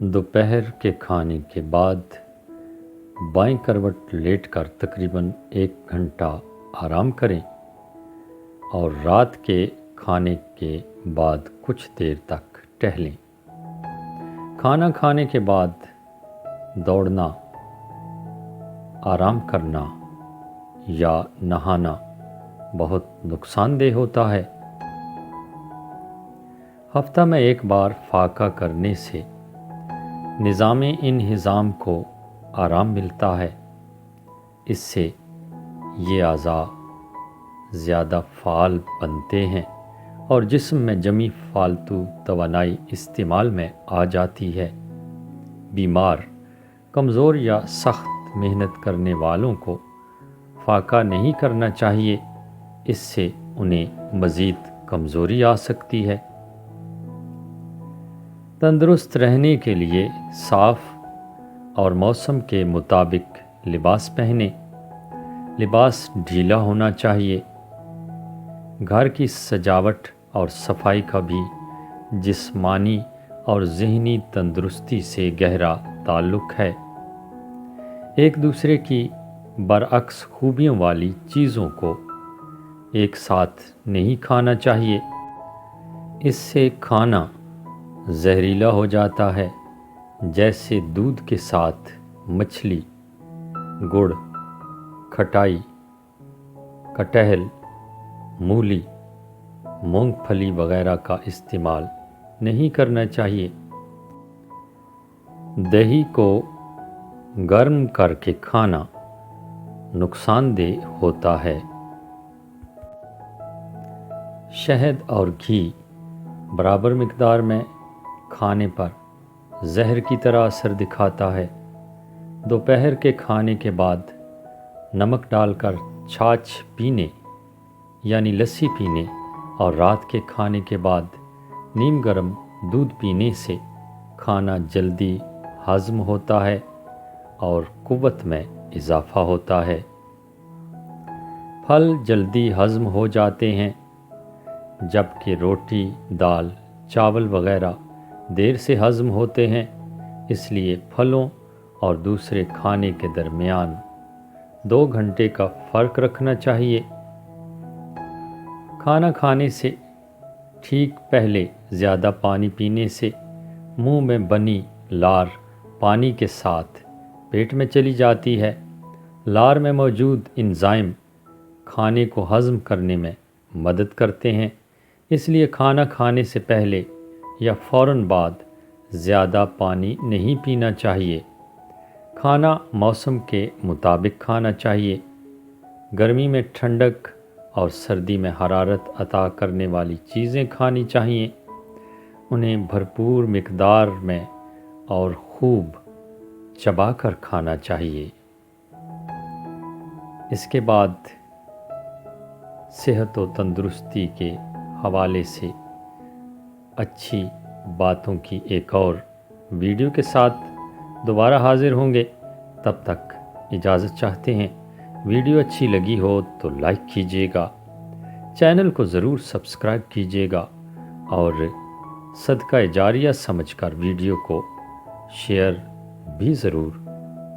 دوپہر کے کھانے کے بعد بائیں کروٹ لیٹ کر تقریباً 1 گھنٹہ آرام کریں اور رات کے کھانے کے بعد کچھ دیر تک ٹہلیں۔ کھانا کھانے کے بعد دوڑنا، آرام کرنا یا نہانا بہت نقصان دہ ہوتا ہے۔ ہفتہ میں ایک بار فاقہ کرنے سے نظام انہضام کو آرام ملتا ہے۔ اس سے یہ اعضاء زیادہ فعال بنتے ہیں اور جسم میں جمی فالتو توانائی استعمال میں آ جاتی ہے۔ بیمار، کمزور یا سخت محنت کرنے والوں کو فاقہ نہیں کرنا چاہیے، اس سے انہیں مزید کمزوری آ سکتی ہے۔ تندرست رہنے کے لیے صاف اور موسم کے مطابق لباس پہنیں۔ لباس ڈھیلا ہونا چاہیے۔ گھر کی سجاوٹ اور صفائی کا بھی جسمانی اور ذہنی تندرستی سے گہرا تعلق ہے۔ ایک دوسرے کی برعکس خوبیوں والی چیزوں کو ایک ساتھ نہیں کھانا چاہیے، اس سے کھانا زہریلا ہو جاتا ہے، جیسے دودھ کے ساتھ مچھلی، گڑ، کھٹائی، کٹہل، مولی، مونگ پھلی وغیرہ کا استعمال نہیں کرنا چاہیے۔ دہی کو گرم کر کے کھانا نقصان دہ ہوتا ہے۔ شہد اور گھی برابر مقدار میں کھانے پر زہر کی طرح اثر دکھاتا ہے۔ دوپہر کے کھانے کے بعد نمک ڈال کر چھاچھ پینے یعنی لسی پینے اور رات کے کھانے کے بعد نیم گرم دودھ پینے سے کھانا جلدی ہضم ہوتا ہے اور قوت میں اضافہ ہوتا ہے۔ پھل جلدی ہضم ہو جاتے ہیں، جبکہ روٹی، دال، چاول وغیرہ دیر سے ہضم ہوتے ہیں، اس لیے پھلوں اور دوسرے کھانے کے درمیان 2 گھنٹے کا فرق رکھنا چاہیے۔ کھانا کھانے سے ٹھیک پہلے زیادہ پانی پینے سے منہ میں بنی لار پانی کے ساتھ پیٹ میں چلی جاتی ہے۔ لار میں موجود انزائم کھانے کو ہضم کرنے میں مدد کرتے ہیں، اس لیے کھانا کھانے سے پہلے یا فوراً بعد زیادہ پانی نہیں پینا چاہیے۔ کھانا موسم کے مطابق کھانا چاہیے۔ گرمی میں ٹھنڈک اور سردی میں حرارت عطا کرنے والی چیزیں کھانی چاہیے۔ انہیں بھرپور مقدار میں اور خوب چبا کر کھانا چاہیے۔ اس کے بعد صحت و تندرستی کے حوالے سے اچھی باتوں کی ایک اور ویڈیو کے ساتھ دوبارہ حاضر ہوں گے۔ تب تک اجازت چاہتے ہیں۔ ویڈیو اچھی لگی ہو تو لائک کیجیے گا، چینل کو ضرور سبسکرائب کیجیے گا اور صدقہ جاریہ سمجھ کر ویڈیو کو شیئر بھی ضرور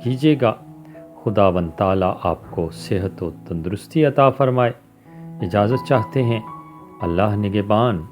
کیجیے گا۔ خداوند تعالیٰ آپ کو صحت و تندرستی عطا فرمائے۔ اجازت چاہتے ہیں۔ اللہ نگہبان۔